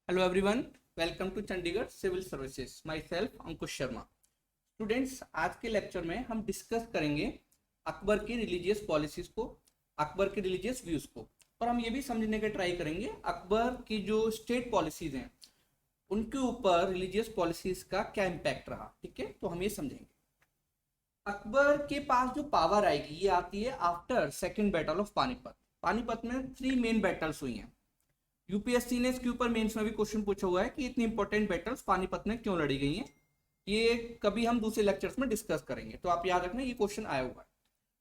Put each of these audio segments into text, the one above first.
Hello everyone, welcome to Chandigarh civil services. Myself Ankush Sharma. Students, आज के lecture में हम डिस्कस करेंगे अकबर की रिलीजियस पॉलिसीज को, अकबर के रिलीजियस व्यूज को, और हम ये भी समझने का ट्राई करेंगे अकबर की जो स्टेट पॉलिसीज हैं उनके ऊपर रिलीजियस पॉलिसीज का क्या इम्पैक्ट रहा। ठीक है, तो हम ये समझेंगे। अकबर के पास जो पावर आएगी ये आती है after second battle of Panipat. Panipat में 3 मेन बैटल्स हुई हैं। यूपीएससी ने इसके ऊपर मेंस में भी क्वेश्चन पूछा हुआ है कि इतनी इंपॉर्टेंट बैटल्स पानीपत में क्यों लड़ी गई हैं। ये कभी हम दूसरे लेक्चर्स में डिस्कस करेंगे, तो आप याद रखना ये क्वेश्चन आया हुआ है।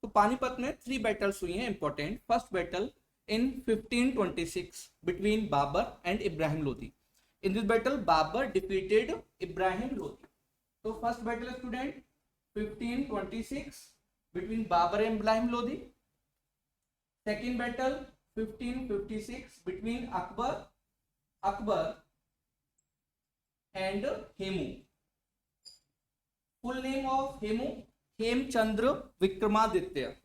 तो पानीपत में 3 बैटल्स हुई हैं important. First battle in 1526 between Babur and Ibrahim Lodi. In this battle Babur defeated Ibrahim Lodi. तो first battle student 1526 between Babur and Ibrahim Lodi. Second battle 1556 between Akbar and Hemu. Full name of Hemu Hemchandra Vikramaditya.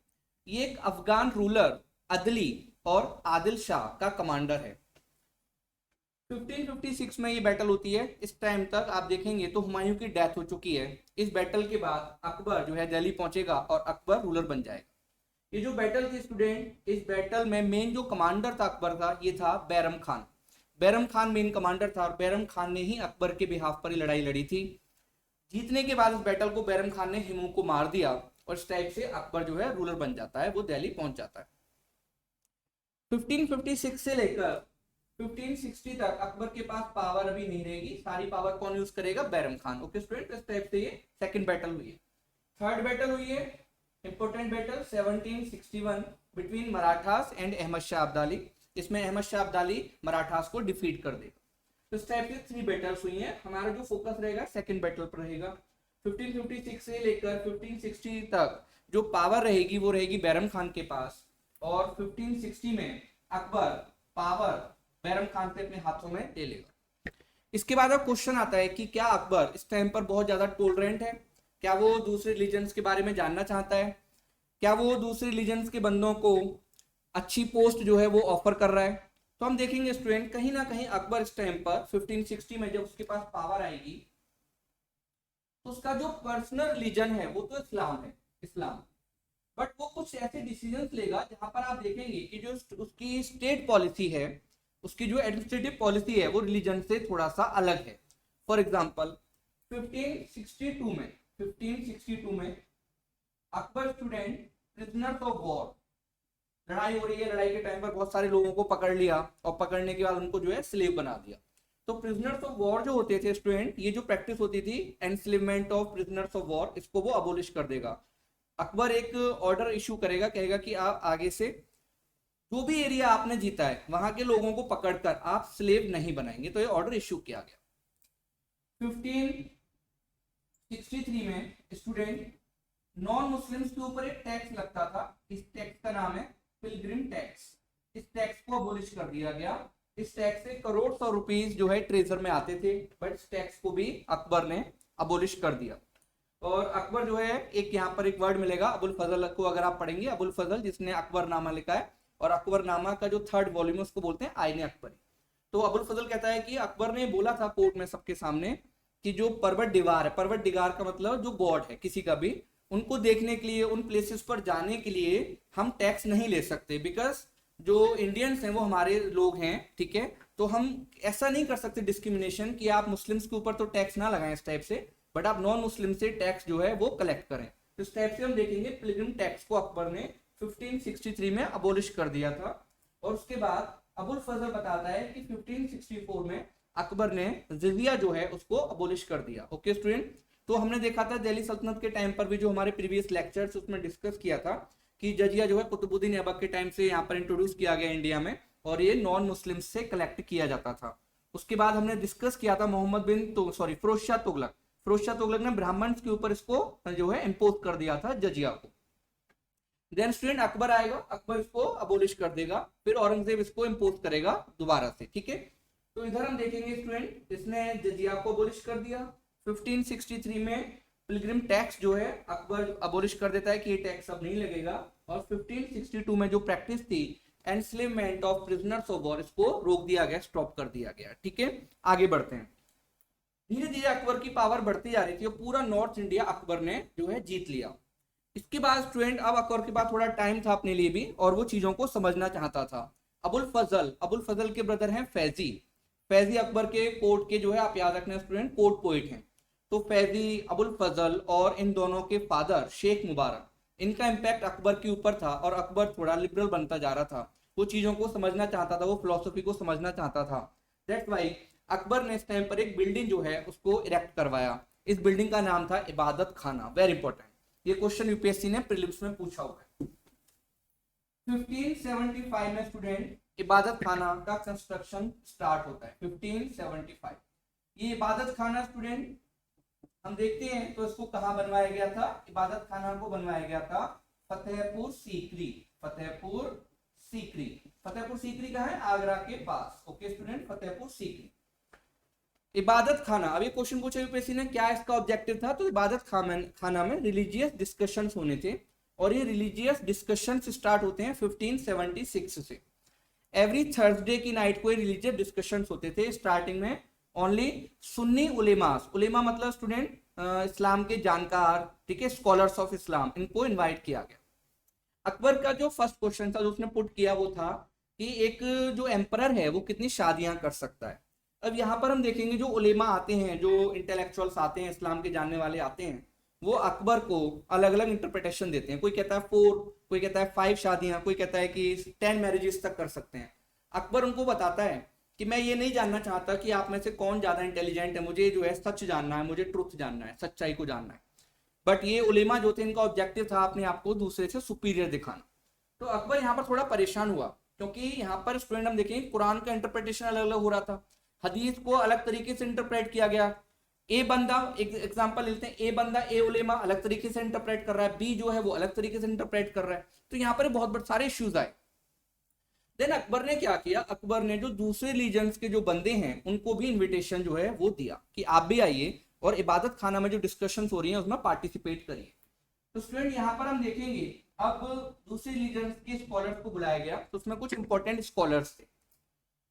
ये एक अफगान रूलर अदली और आदिल शाह का कमांडर है। 1556 में ये बैटल होती है। इस टाइम तक आप देखेंगे तो हुमायूं की डेथ हो चुकी है। इस बैटल के बाद अकबर जो है दिल्ली पहुंचेगा और अकबर रूलर बन जाएगा। ये जो बैटल थी स्टूडेंट, इस बैटल में मेन जो कमांडर था अकबर का ये था बैरम खान। बैरम खान मेन कमांडर था और बैरम खान ने ही अकबर के बिहाफ पर लड़ाई लड़ी थी। जीतने के बाद इस बैटल को बैरम खान ने हिमू को मार दिया और इस टाइप से अकबर जो है रूलर बन जाता है, वो दिल्ली पहुंच जाता है। 1556 से लेकर 1560 तक अकबर के पास पावर अभी नहीं रहेगी। सारी पावर कौन यूज करेगा? बैरम खान। ओके स्टूडेंट, इस टाइप से ये सेकंड बैटल हुई है। थर्ड बैटल हुई है important battle 1761 between Marathas and Ahmad Shah Abdali. इसमें अहमद शाह अब्दाली मराठास को डिफीट कर देगा। तो इस टाइप से 3 बैटल्स हुई हैं। हमारा जो फोकस रहेगा सेकंड बैटल पर रहेगा। 1556 से लेकर 1560 तक जो पावर रहेगी वो रहेगी बैरम खान के पास, और 1560 में अकबर पावर बैरम खान से अपने हाथों में ले लेगा। इसके बाद अब क्वेश्चन आता है कि क्या अकबर इस टाइम पर बहुत ज्यादा टॉलरेंट है? क्या वो दूसरे रिलीजन्स के बारे में जानना चाहता है? क्या वो दूसरे रिलीजन्स के बंदों को अच्छी पोस्ट जो है वो ऑफर कर रहा है? तो हम देखेंगे स्टूडेंट, कहीं ना कहीं अकबर इस टाइम पर 1560 में जब उसके पास पावर आएगी तो उसका जो पर्सनल रिलीजन है वो तो इस्लाम है, इस्लाम। बट वो कुछ ऐसे डिसीजंस लेगा जहां पर आप देखेंगे कि जो उसकी स्टेट पॉलिसी है, उसकी जो एडमिनिस्ट्रेटिव पॉलिसी है वो रिलीजन से थोड़ा सा अलग है। फॉर एग्जाम्पल 1562 में Akbar student prisoners of war, लड़ाई हो रही है, लड़ाई के टाइम पर बहुत सारे लोगों को पकड़ लिया और पकड़ने के बाद उनको जो है स्लेव बना दिया। तो प्रिजनर्स ऑफ वॉर जो होते थे स्टूडेंट, ये जो प्रैक्टिस होती थी enslavement of prisoners of war, इसको वो अबोलिश कर देगा। अकबर एक ऑर्डर इशू करेगा, कहेगा कि आप आगे से जो भी एरिया आपने जीता है वहां के लोगों को पकड़कर आप स्लेव नहीं बनाएंगे। तो ये ऑर्डर इशू किया गया। 1563 में स्टूडेंट नॉन मुस्लिम्स के ऊपर एक टैक्स लगता था। इस टैक्स का नाम है पिलग्रिम टैक्स। इस टैक्स को अबोलिश कर दिया गया। इस टैक्स से करोड़ सौ रुपीस जो है ट्रेजर में आते थे, बट इस टैक्स को भी अकबर ने अबोलिश कर दिया। और अकबर जो है, एक यहाँ पर एक वर्ड मिलेगा अबुल फजल को, अगर आप पढ़ेंगे अबुल फजल जिसने अकबरनामा लिखा है, और अकबरनामा का जो 3rd वॉल्यूम उसको बोलते हैं आईने अकबरी। तो अबुल फजल कहता है कि अकबर ने बोला था कोर्ट में सबके सामने कि जो पर्वत डिगार है, पर्वत डिगार का मतलब जो गॉड है किसी का भी, उनको देखने के लिए, उन प्लेसेस पर जाने के लिए हम टैक्स नहीं ले सकते, बिकॉज जो इंडियंस हैं वो हमारे लोग हैं। ठीक है, तो हम ऐसा नहीं कर सकते डिस्क्रिमिनेशन कि आप मुस्लिम्स के ऊपर तो टैक्स ना लगाएं इस टाइप से, बट आप नॉन मुस्लिम से टैक्स जो है वो कलेक्ट करें। तो इस टाइप से हम देखेंगे पिलग्रिम टैक्स को अकबर ने 1563 में अबोलिश कर दिया था। और उसके बाद अबुल फजल बताता है कि 1564 में अकबर ने जिजिया जो है उसको अबोलिश कर दिया। ओके स्टूडेंट, तो हमने देखा था दिल्ली सल्तनत के टाइम पर भी, जो हमारे प्रीवियस लेक्चर्स उसमें डिस्कस किया था कि जजिया जो है कुतुबुद्दीन ऐबक के टाइम से यहाँ पर इंट्रोड्यूस किया गया इंडिया में, और ये नॉन मुस्लिम से कलेक्ट किया जाता था। उसके बाद हमने डिस्कस किया था मोहम्मद बिन तो सॉरी फिरोज शाह तुगलक। फिरोज शाह तुगलक ने ब्राह्मण्स के ऊपर इसको जो है इम्पोज कर दिया था, जजिया को। देन स्टूडेंट अकबर आएगा, अकबर इसको अबोलिश कर देगा, फिर औरंगजेब इसको इम्पोज करेगा दोबारा से। ठीक है, तो इधर हम देखेंगे स्टूडेंट, इसने जजिया को अबोलिश कर दिया। 1563 में पिलग्रिम टैक्स जो है अकबर अबोलिश कर देता है कि ये टैक्स अब नहीं लगेगा। और 1562 में जो प्रैक्टिस थी enslavement of prisoners of war, इसको रोक दिया गया, स्टॉप कर दिया गया। ठीक है, आगे बढ़ते हैं। धीरे धीरे अकबर की पावर बढ़ती जा रही थी और पूरा नॉर्थ इंडिया अकबर ने जो है जीत लिया। इसके बाद स्टूडेंट, अब अकबर के पास थोड़ा टाइम था अपने लिए भी और वो चीजों को समझना चाहता था। अबुल फजल के ब्रदर हैं फैजी। फैजी अकबर के कोर्ट के जो है, आप याद रखना स्टूडेंट, कोर्ट पोइट हैं। तो फैजी, अबुल फजल और इन दोनों के फादर शेख मुबारक, इनका इम्पैक्ट अकबर के ऊपर था और अकबर थोड़ा लिबरल बनता जा रहा था। वो चीजों को समझना चाहता था, वो फिलोसफी को समझना चाहता था। दैट्स वाई अकबर ने इस टाइम पर एक बिल्डिंग जो है उसको इरेक्ट करवाया। इस बिल्डिंग का नाम था इबादत खाना। वेरी इंपॉर्टेंट, ये क्वेश्चन यूपीएससी ने प्रीलिम्स में पूछा हुआ है। 1575 में स्टूडेंट इबादत खाना का कंस्ट्रक्शन स्टार्ट होता है। 1575 ये इबादत खाना स्टूडेंट हम देखते हैं तो इसको कहाँ बनवाया गया था? इबादत खाना को बनवाया गया था फतेहपुर सीकरी। फतेहपुर सीकरी, फतेहपुर सीकरी कहाँ है? आगरा के पास। ओके स्टूडेंट, फतेहपुर सीकरी इबादत खाना। अब ये क्वेश्चन पूछा यूपीएससी ने, क्या इसका ऑब्जेक्टिव था? तो इबादत खाना में रिलीजियस डिस्कशंस होने थे और ये रिलीजियस डिस्कशंस स्टार्ट होते हैं 1576 से। एवरी थर्सडे की नाइट को रिलीजियस डिस्कशंस होते थे। स्टार्टिंग में ओनली सुन्नी उलेमास, उलेमा मतलब स्टूडेंट इस्लाम के जानकार, ठीक है, स्कॉलर्स ऑफ इस्लाम, इनको इनवाइट किया गया। अकबर का जो फर्स्ट क्वेश्चन था जो उसने पुट किया वो था कि एक जो एम्परर है वो कितनी शादियां कर सकता है। अब यहाँ पर हम देखेंगे जो उलेमा आते हैं, जो इंटेलेक्चुअल्स आते हैं, इस्लाम के जानने वाले आते हैं, वो अकबर को अलग अलग इंटरप्रिटेशन देते हैं। कोई कहता है 4, कोई कहता है 5 शादियां, कोई कहता है कि 10 मैरिजेस तक कर सकते हैं। अकबर उनको बताता है कि मैं ये नहीं जानना चाहता कि आप में से कौन ज्यादा इंटेलिजेंट है, मुझे जो है सच जानना है, मुझे ट्रुथ जानना है, सच्चाई को जानना है। बट ये उलेमा जो थे, इनका ऑब्जेक्टिव था अपने आप को दूसरे से सुपीरियर दिखाना। तो अकबर यहाँ पर थोड़ा परेशान हुआ क्योंकि यहाँ पर स्टूडेंट हम देखेंगे कुरान का इंटरप्रिटेशन अलग अलग हो रहा था, हदीस को अलग तरीके से इंटरप्रेट किया गया। ए बंदा, एक एग्जांपल लेते हैं, ए बंदा, ए उलेमा अलग तरीके से इंटरप्रेट कर रहा है, बी जो है वो अलग तरीके से इंटरप्रेट कर रहा है। तो यहाँ पर बहुत सारे इश्यूज आए। देन अकबर ने क्या किया? अकबर ने जो दूसरे रीजन्स के जो बंदे हैं उनको भी इन्विटेशन जो है वो दिया कि आप भी आइए और इबादत खाना में जो डिस्कशंस हो रही हैं उसमें पार्टिसिपेट करिए। तो स्टूडेंट यहाँ पर हम देखेंगे अब दूसरे रीजन्स के स्कॉलर्स को बुलाया गया, तो उसमें कुछ इंपॉर्टेंट स्कॉलर्स थे।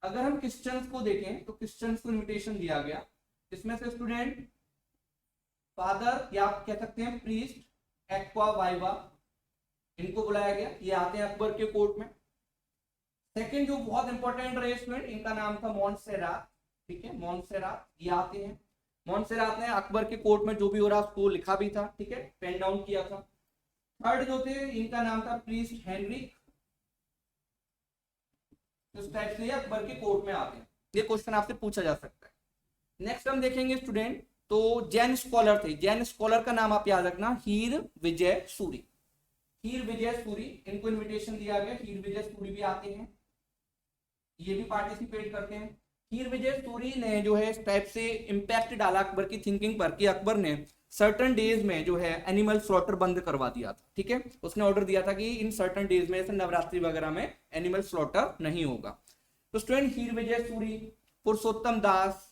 अगर हम क्रिश्चियंस को देखें तो क्रिश्चियंस को इन्विटेशन दिया गया। इसमें से स्टूडेंट फादर या आप कह सकते हैं प्रीस्ट एक्वा वाइवा, इनको बुलाया गया। ये आते हैं अकबर के कोर्ट में। सेकंड जो बहुत इंपॉर्टेंट रहे स्टूडेंट, इनका नाम था मोंसेरात। ठीक है, मोंसेरात, ये आते हैं। मोंसेरात ने अकबर के कोर्ट में जो भी हो रहा उसको लिखा भी था, ठीक है, पेन डाउन किया था। थर्ड जो थे, इनका नाम था प्रीस्ट हेनरिक। इस टाइप से अकबर के कोर्ट में आते हैं। ये क्वेश्चन आपसे पूछा जा सकता है। नेक्स्ट हम देखेंगे स्टूडेंट, तो जैन स्कॉलर थे। जैन स्कॉलर का नाम आप याद रखना, हीर विजय सूरी। हीर विजय सूरी, इनको इन्विटेशन दिया गया। हीर विजय सूरी भी आते हैं, ये भी पार्टिसिपेट करते हैं। हीर विजय सूरी ने जो है इस टाइप से इम्पैक्ट डाला अकबर की थिंकिंग पर कि अकबर ने सर्टन डेज में जो है एनिमल स्लॉटर बंद करवा दिया था। ठीक है, उसने ऑर्डर दिया था कि इन सर्टन डेज में, जैसे नवरात्रि वगैरह में, एनिमल स्लॉटर नहीं होगा। तो स्टूडेंट हीर विजय सूरी, पुरुषोत्तम दास,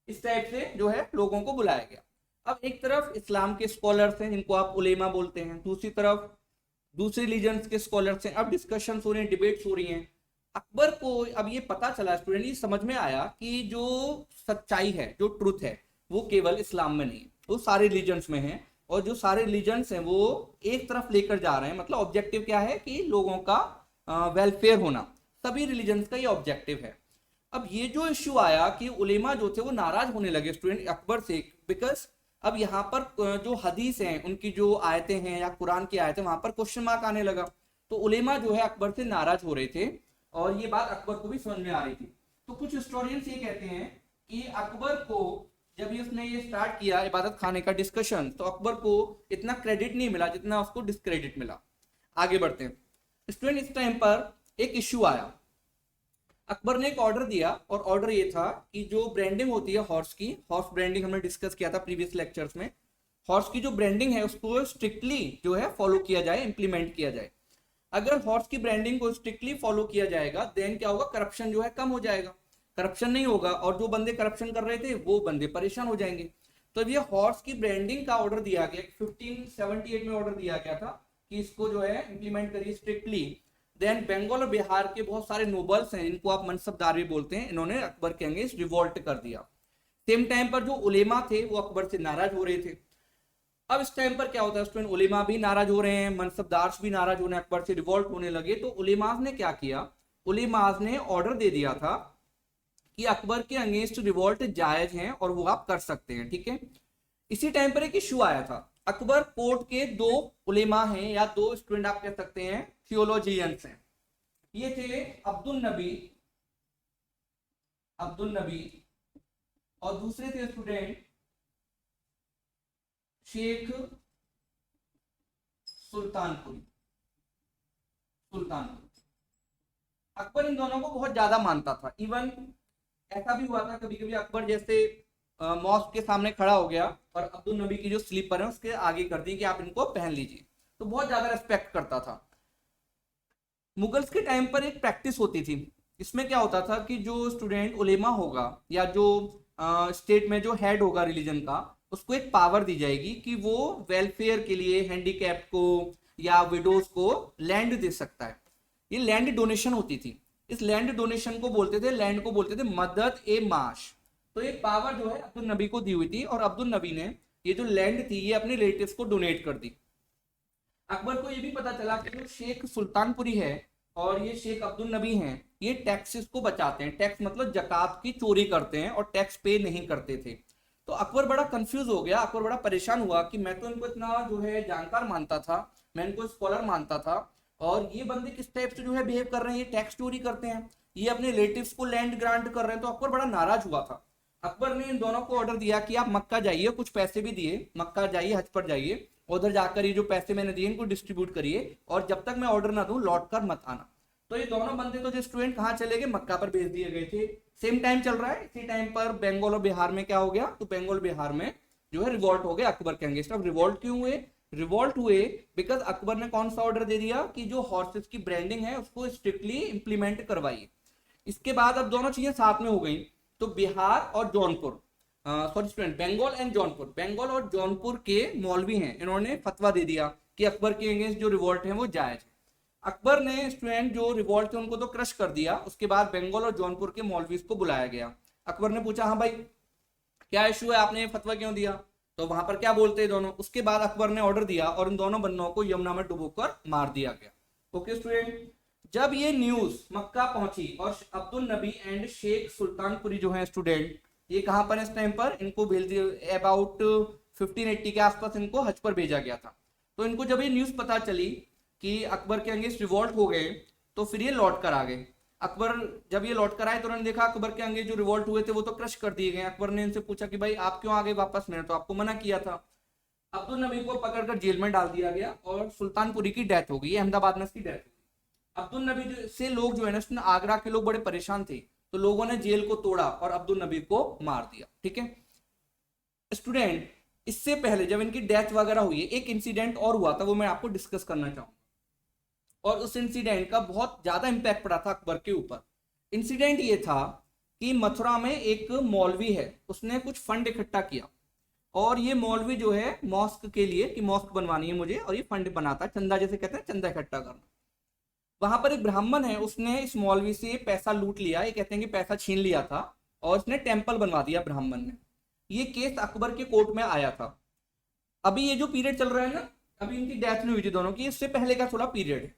इस टाइप से जो है लोगों को बुलाया गया। अब एक तरफ इस्लाम के स्कॉलर्स हैं जिनको आप उलेमा बोलते हैं, दूसरी तरफ दूसरे रिलीजन्स के स्कॉलर्स हैं। अब डिस्कशंस हो रही हैं, डिबेट्स हो रही हैं। अकबर को अब ये पता चला स्टूडेंट, ये समझ में आया कि जो सच्चाई है, जो ट्रुथ है, वो केवल इस्लाम में नहीं है, वो सारे रिलीजन्स में है। और जो सारे रिलीजन्स हैं वो एक तरफ लेकर जा रहे हैं। मतलब ऑब्जेक्टिव क्या है कि लोगों का वेलफेयर होना, सभी रिलीजन्स का ये ऑब्जेक्टिव है। अब ये जो इश्यू आया कि उलेमा जो थे वो नाराज होने लगे स्टूडेंट अकबर से, बिकॉज अब यहाँ पर जो हदीस हैं, उनकी जो आयतें हैं या कुरान की आयतें, वहां पर क्वेश्चन मार्क आने लगा। तो उलेमा जो है अकबर से नाराज हो रहे थे और ये बात अकबर को भी समझ में आ रही थी। तो कुछ हिस्टोरियंस ये कहते हैं कि अकबर को जब उसने ये स्टार्ट किया इबादत खाने का डिस्कशन, तो अकबर को इतना क्रेडिट नहीं मिला जितना उसको डिस्क्रेडिट मिला। आगे बढ़ते हैं स्टूडेंट। इस टाइम पर एक इश्यू आया, अकबर ने एक ऑर्डर दिया और ऑर्डर ये था कि जो ब्रांडिंग होती है हॉर्स की, हॉर्स ब्रांडिंग हमने डिस्कस किया था प्रीवियस लेक्चर्स में, हॉर्स की जो ब्रांडिंग है उसको स्ट्रिक्टली जो है फॉलो किया जाए, इंप्लीमेंट किया जाए। अगर हॉर्स की ब्रांडिंग को स्ट्रिक्टली फॉलो किया जाएगा देन क्या होगा, करप्शन जो है कम हो जाएगा। करप्शन नहीं होगा और जो बंदे करप्शन कर रहे थे वो बंदे परेशान हो जाएंगे। तो अब ये हॉर्स की ब्रांडिंग का ऑर्डर दिया गया, 1578 में ऑर्डर दिया गया था कि इसको जो है इंप्लीमेंट करिए स्ट्रिक्टली। देन बंगाल और बिहार के बहुत सारे नोबल्स हैं, इनको आप मनसबदार भी बोलते हैं, इन्होंने अकबर के अगेंस्ट रिवोल्ट कर दिया। सेम टाइम पर जो उलेमा थे वो अकबर से नाराज हो रहे थे। अब इस टाइम पर क्या होता है स्टूडेंट, उलेमा भी नाराज हो रहे हैं, मनसबदार भी नाराज होने, अकबर से रिवोल्ट होने लगे। तो उलेमाज ने क्या किया, उलेमाज ने ऑर्डर दे दिया था कि अकबर के अगेंस्ट रिवोल्ट जायज है और वो आप कर सकते हैं, ठीक है। इसी टाइम पर एक इशू आया था, अकबर कोर्ट के दो उलेमा हैं या दो स्टूडेंट आप कह सकते हैं थियोलॉजियंस हैं, ये थे अब्दुल नबी और दूसरे थे स्टूडेंट शेख सुल्तानपुरी। अकबर इन दोनों को बहुत ज्यादा मानता था। इवन ऐसा भी हुआ था कभी कभी अकबर जैसे मॉस्क के सामने खड़ा हो गया और अब्दुल नबी की जो स्लीपर है उसके आगे कर दी कि आप इनको पहन लीजिए, तो बहुत ज्यादा रेस्पेक्ट करता था। मुगल्स के टाइम पर एक प्रैक्टिस होती थी, इसमें क्या होता था कि जो स्टूडेंट उलेमा होगा या जो स्टेट में जो हेड होगा रिलीजन का, उसको एक पावर दी जाएगी कि वो वेलफेयर के लिए हैंडीकैप्ड को या विडोज को लैंड दे सकता है। ये लैंड डोनेशन होती थी, इस लैंड डोनेशन को बोलते थे, लैंड को बोलते थे मदद ए माश। तो ये पावर जो है अब्दुल नबी को दी हुई थी और अब्दुल नबी ने ये जो लैंड थी ये अपने रिलेटिव्स को डोनेट कर दी। अकबर को ये भी पता चला कि जो शेख सुल्तानपुरी है और ये शेख अब्दुल नबी हैं, ये टैक्सेस को बचाते हैं, टैक्स मतलब जकात की चोरी करते हैं और टैक्स पे नहीं करते थे। तो अकबर बड़ा कंफ्यूज हो गया, अकबर बड़ा परेशान हुआ कि मैं तो इनको इतना जो है जानकार मानता था, मैं इनको स्कॉलर मानता था, और ये बंदे किस टाइप से जो है बिहेव कर रहे हैं, ये टैक्स चोरी करते हैं, ये अपने रिलेटिव्स को लैंड ग्रांट कर रहे हैं। तो अकबर बड़ा नाराज हुआ था। अकबर ने इन दोनों को ऑर्डर दिया कि आप मक्का जाइए, कुछ पैसे भी दिए, मक्का जाइए, हज पर जाइए, उधर जाकर ये जो पैसे मैंने दिए इनको डिस्ट्रीब्यूट करिए और जब तक मैं ऑर्डर ना दूं लौट कर मत आना। तो ये दोनों बंदे तो जो स्टूडेंट कहाँ चले गए, मक्का पर भेज दिए गए थे। सेम टाइम चल रहा है, इसी टाइम पर बंगाल और बिहार में क्या हो गया, तो बंगाल बिहार में जो है रिवॉल्ट हो गया अकबर के अगेंस्ट। अब रिवॉल्ट क्यों हुए, रिवॉल्ट हुए बिकॉज अकबर ने कौन सा ऑर्डर दे दिया कि जो हॉर्सेस की ब्रांडिंग है उसको स्ट्रिक्टली इंप्लीमेंट करवाइए। इसके बाद अब दोनों चीजें साथ में हो गई, तो बिहार और Jaunpur, sorry student, Bengal and Jaunpur, Bengal और जौनपुर के मौलवी हैं, इन्होंने फतवा दे दिया कि अकबर के अगेंस्ट जो रिवॉल्ट है वो जायज है। अकबर ने स्टूडेंट जो रिवॉल्ट थे उनको तो क्रश कर दिया। उसके बाद बंगाल और जौनपुर के मौलवी को बुलाया गया। अकबर ने पूछा, हाँ भाई क्या इशू है, आपने फतवा क्यों दिया, तो वहां पर क्या बोलते हैं दोनों। उसके बाद अकबर ने ऑर्डर दिया और इन दोनों बंदों को यमुना में डुबोकर मार दिया गया। ओके स्टूडेंट, जब ये न्यूज मक्का पहुंची और अब्दुल नबी एंड शेख सुल्तानपुरी जो है स्टूडेंट, ये कहां पर इस टाइम पर इनको भेज दिया, अबाउट 1580 के आसपास इनको हज पर भेजा गया था। तो इनको जब ये न्यूज पता चली कि अकबर के अगेंस्ट रिवॉल्ट हो गए, तो फिर ये लौट कर आ गए। अकबर जब ये लौट कर आए तो उन्होंने देखा अकबर के अगेंस्ट जो रिवॉल्ट हुए थे वो तो क्रश कर दिए गए। अकबर ने इनसे पूछा कि भाई आप क्यों आ गए वापस, मैंने तो आपको मना किया था। अब्दुल नबी को पकड़कर जेल में डाल दिया गया और सुल्तानपुरी की डेथ हो गई, अहमदाबाद में इसकी डेथ हो गई। अब्दुल नबी से लोग जो है ना, आगरा के लोग बड़े परेशान थे, तो लोगों ने जेल को तोड़ा और अब्दुल नबी को मार दिया। ठीक है स्टूडेंट, इससे पहले जब इनकी डेथ वगैरह हुई है, एक इंसिडेंट और हुआ था, वो मैं आपको डिस्कस करना चाहूंगा, और उस इंसिडेंट का बहुत ज्यादा इंपैक्ट पड़ा था अकबर के ऊपर। इंसिडेंट ये था कि मथुरा में एक मौलवी है, उसने कुछ फंड इकट्ठा किया, और ये मौलवी जो है मॉस्क के लिए कि मॉस्क बनवानी है मुझे, और ये फंड बनाता है, चंदा जैसे कहते हैं, चंदा इकट्ठा करना। वहां पर एक ब्राह्मण है, उसने इस मौलवी से पैसा लूट लिया, ये कहते हैं कि पैसा छीन लिया था, और उसने टेम्पल बनवा दिया ब्राह्मण ने। ये केस अकबर के कोर्ट में आया था। अभी ये जो पीरियड चल रहा है ना, अभी इनकी डेथ नहीं हुई थी दोनों की, इससे पहले का थोड़ा पीरियड है।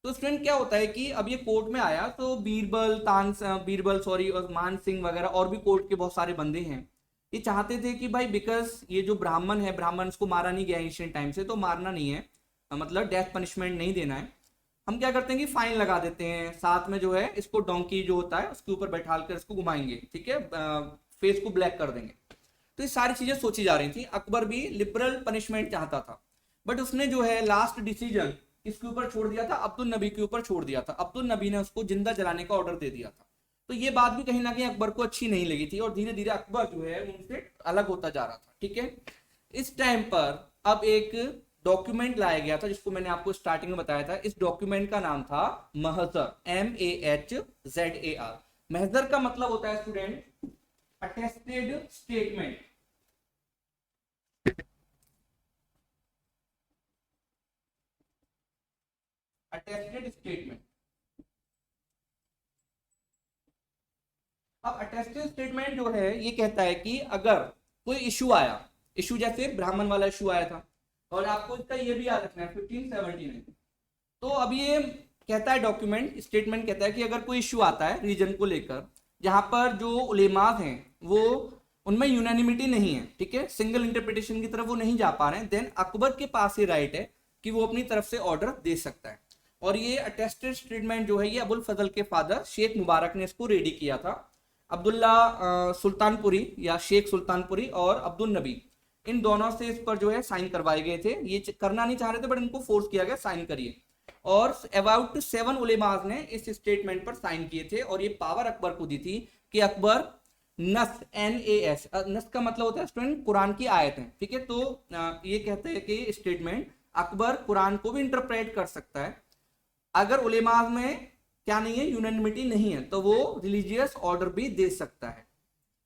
तो स्टूडेंट क्या होता है कि अब ये कोर्ट में आया, तो बीरबल सॉरी और मान सिंह वगैरह और भी कोर्ट के बहुत सारे बंदे हैं, ये चाहते थे कि भाई बिकॉज ये जो ब्राह्मण है, ब्राह्मण को मारा नहीं गया एंशिएंट टाइम से, तो मारना नहीं है, मतलब डेथ पनिशमेंट नहीं देना है, हम क्या करते हैं कि फाइन लगा देते हैं, साथ में जो है इसको डोंकी जो होता है उसके ऊपर बैठा कर इसको घुमाएंगे, ठीक है, फेस को ब्लैक कर देंगे। तो ये सारी चीजें सोची जा रही थी। अकबर भी लिबरल पनिशमेंट चाहता था, बट उसने जो है लास्ट डिसीजन किसके ऊपर छोड़ दिया था, अब्दुल नबी के ऊपर छोड़ दिया था। अब्दुल नबी ने उसको जिंदा जलाने का ऑर्डर दे दिया था। तो ये बात भी कहीं ना कहीं अकबर को अच्छी नहीं लगी थी, और धीरे धीरे अकबर जो है उनसे अलग होता जा रहा था। ठीक है, इस टाइम पर अब एक डॉक्यूमेंट लाया गया था, जिसको मैंने आपको स्टार्टिंग में बताया था। इस डॉक्यूमेंट का नाम था महजर, MAHZAR। महजर का मतलब होता है student attested statement. Attested statement. अब अटेस्टेड स्टेटमेंट जो है ये कहता है कि अगर कोई इशू आया, इशू जैसे ब्राह्मण वाला इशू आया था, और आपको इसका ये भी याद रखना है 1579, तो अब ये कहता है डॉक्यूमेंट स्टेटमेंट कहता है कि अगर कोई इशू आता है रीजन को लेकर जहां पर जो उलेमाज हैं वो उनमें यूनानिमिटी नहीं है, ठीक है, सिंगल इंटरप्रिटेशन की तरफ वो नहीं जा पा रहे हैं, देन अकबर के पास ये राइट है कि वो अपनी तरफ से ऑर्डर दे सकता है। और ये अटेस्टेड स्टेटमेंट जो है ये अबुल फजल के फादर शेख मुबारक ने इसको रेडी किया था। अब्दुल्ला सुल्तानपुरी या शेख सुल्तानपुरी और अब्दुल नबी, इन दोनों से इस पर जो है साइन करवाए गए थे। ये करना नहीं चाह रहे थे बट इनको फोर्स किया गया साइन करिए, और अबाउट 7 उलेमाज ने इस स्टेटमेंट पर साइन किए थे। और ये पावर अकबर को दी थी कि अकबर नस, NAS, नस का मतलब होता है स्टूडेंट कुरान की आयतें, ठीक है। तो ये कहते हैं कि स्टेटमेंट अकबर कुरान को भी इंटरप्रेट कर सकता है, अगर उलेमाज में क्या नहीं है, यूनानिमिटी नहीं है, तो वो रिलीजियस ऑर्डर भी दे सकता है।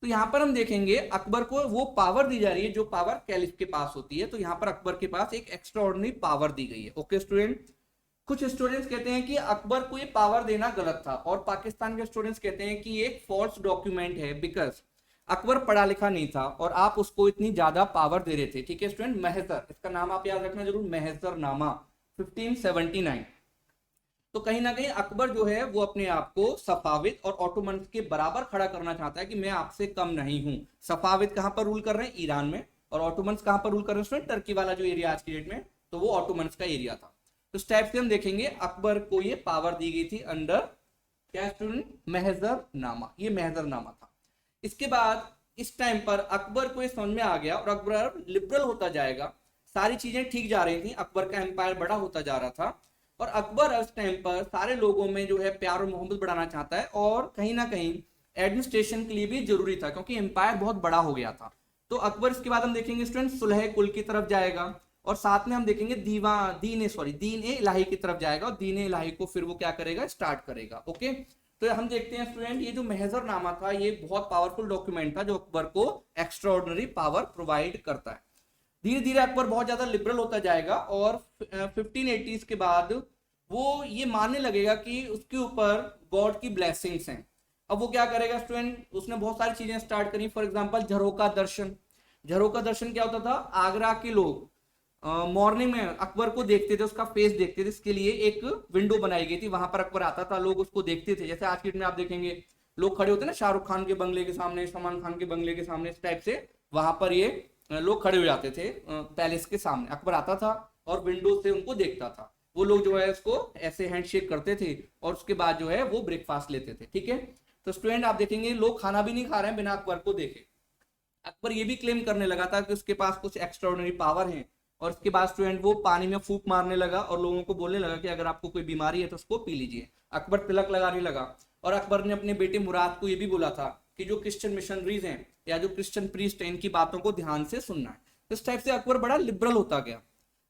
तो यहां पर हम देखेंगे अकबर को वो पावर दी जा रही है जो पावर कैलिफ के पास होती है, तो यहां पर अकबर के पास एक एक्स्ट्रा ऑर्डिनरी पावर दी गई है। ओके स्टूडेंट, कुछ स्टूडेंट्स कहते हैं कि अकबर को ये पावर देना गलत था, और पाकिस्तान के स्टूडेंट्स कहते हैं कि ये एक फॉल्स डॉक्यूमेंट है, बिकॉज अकबर पढ़ा लिखा नहीं था और आप उसको इतनी ज्यादा पावर दे रहे थे, ठीक है स्टूडेंट। महजर, इसका नाम आप याद रखना जरूर, महजरनामा 1579। तो कहीं ना कहीं अकबर जो है वो अपने आप को सफाविद और ऑटोमन के बराबर खड़ा करना चाहता है कि मैं आपसे कम नहीं हूं। सफाविद कहां पर रूल कर रहे हैं, ईरान में, और ऑटोमन कहां पर रूल कर रहे हैं, टर्की वाला जो एरिया आज की डेट में, तो वो ऑटोमन का एरिया था। तो इस टाइप से हम देखेंगे अकबर को ये पावर दी गई थी अंडर क्या स्टूडेंट, महजरनामा, ये महजरनामा था। इसके बाद इस टाइम पर अकबर को ये समझ में आ गया और अकबर लिबरल होता जाएगा, सारी चीजें ठीक जा रही थी, अकबर का एम्पायर बड़ा होता जा रहा था, और अकबर उस टाइम पर सारे लोगों में जो है प्यार और मोहब्बत बढ़ाना चाहता है, और कहीं ना कहीं एडमिनिस्ट्रेशन के लिए भी जरूरी था क्योंकि एम्पायर बहुत बड़ा हो गया था। तो अकबर इसके बाद हम देखेंगे स्टूडेंट सुलह कुल की तरफ जाएगा, और साथ में हम देखेंगे दीन ए इलाही की तरफ जाएगा, और दीन ए इलाही को फिर वो क्या करेगा, स्टार्ट करेगा। ओके, तो हम देखते हैं स्टूडेंट ये जो महजरनामा था ये बहुत पावरफुल डॉक्यूमेंट था जो अकबर को एक्स्ट्रा ऑर्डिनरी पावर प्रोवाइड करता है। धीरे धीरे अकबर बहुत ज्यादा लिबरल होता जाएगा, और 1580s के बाद वो ये मानने लगेगा कि उसके ऊपर गॉड की ब्लेसिंग्स हैं। अब वो क्या करेगा स्टूडेंट, उसने बहुत सारी चीजें स्टार्ट करी, फॉर एग्जांपल झरोका दर्शन। झरोका दर्शन क्या होता था, आगरा के लोग मॉर्निंग में अकबर को देखते थे, उसका फेस देखते थे, इसके लिए एक विंडो बनाई गई थी, वहां पर अकबर आता था, लोग उसको देखते थे। जैसे आज की डेट में आप देखेंगे लोग खड़े होते हैं ना शाहरुख खान के बंगले के सामने, सलमान खान के बंगले के सामने, इस टाइप से वहां पर ये लोग खड़े हो जाते थे पैलेस के सामने, अकबर आता था और विंडो से उनको देखता था। वो लोग जो है उसको ऐसे हैंडशेक करते थे और उसके बाद जो है वो ब्रेकफास्ट लेते थे, ठीक है। तो स्टूडेंट आप देखेंगे लोग खाना भी नहीं खा रहे हैं बिना अकबर को देखे। अकबर ये भी क्लेम करने लगा था कि उसके पास कुछ एक्स्ट्राऑर्डिनरी पावर है, और उसके बाद स्टूडेंट वो पानी में फूंक मारने लगा और लोगों को बोलने लगा कि अगर आपको कोई बीमारी है तो उसको पी लीजिए। अकबर तिलक लगाने लगा, और अकबर ने अपने बेटे मुराद को ये भी बोला था कि जो क्रिश्चियन मिशनरीज हैं या जो क्रिश्चियन प्रीस्ट हैं इनकी बातों को ध्यान से सुनना है। इस टाइप से अकबर बड़ा लिबरल होता गया।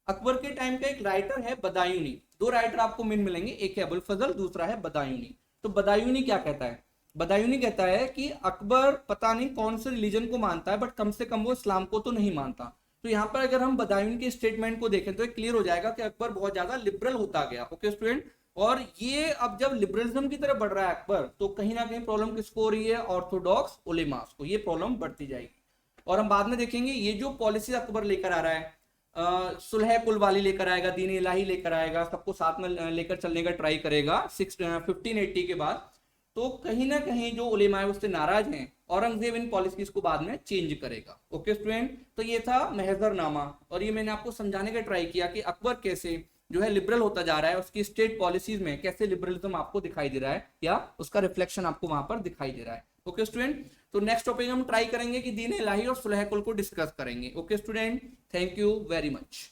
अकबर के टाइम का एक राइटर है बदायूनी, दो राइटर आपको मिलेंगे, एक है अबुल फजल, दूसरा है बदायूनी। तो बदायूनी क्या कहता है, बदायूनी कहता है कि अकबर पता नहीं कौन से रिलीजन को मानता है बट कम से कम वो इस्लाम को तो नहीं मानता। तो यहाँ पर अगर हम बदायूनी के स्टेटमेंट को देखें तो क्लियर हो जाएगा कि अकबर बहुत ज्यादा लिबरल होता गया। ओके स्टूडेंट, और ये अब जब लिबरलिज्म की तरफ बढ़ रहा है अकबर, तो कहीं ना कहीं प्रॉब्लम किसको हो रही है, ऑर्थोडॉक्स उलेमास को, ये प्रॉब्लम बढ़ती जाएगी। और हम बाद में देखेंगे ये जो पॉलिसी अकबर लेकर आ रहा है, सुलह कुल वाली लेकर आएगा, दीन इलाही लेकर आएगा, सबको साथ में लेकर चलने का ट्राई करेगा 1580 के बाद, तो कहीं ना कहीं जो उलेमा है उससे नाराज हैं। औरंगजेब इन पॉलिसीज को बाद में चेंज करेगा। ओके स्टूडेंट, तो ये था महजरनामा, और ये मैंने आपको समझाने का ट्राई किया कि अकबर कैसे जो है लिबरल होता जा रहा है, उसकी स्टेट पॉलिसीज में कैसे लिबरलिज्म आपको दिखाई दे रहा है या उसका रिफ्लेक्शन आपको वहां पर दिखाई दे रहा है। ओके स्टूडेंट, तो नेक्स्ट टॉपिक हम ट्राई करेंगे कि दीन इलाही और सुलह कुल को डिस्कस करेंगे। Okay student, thank you very much.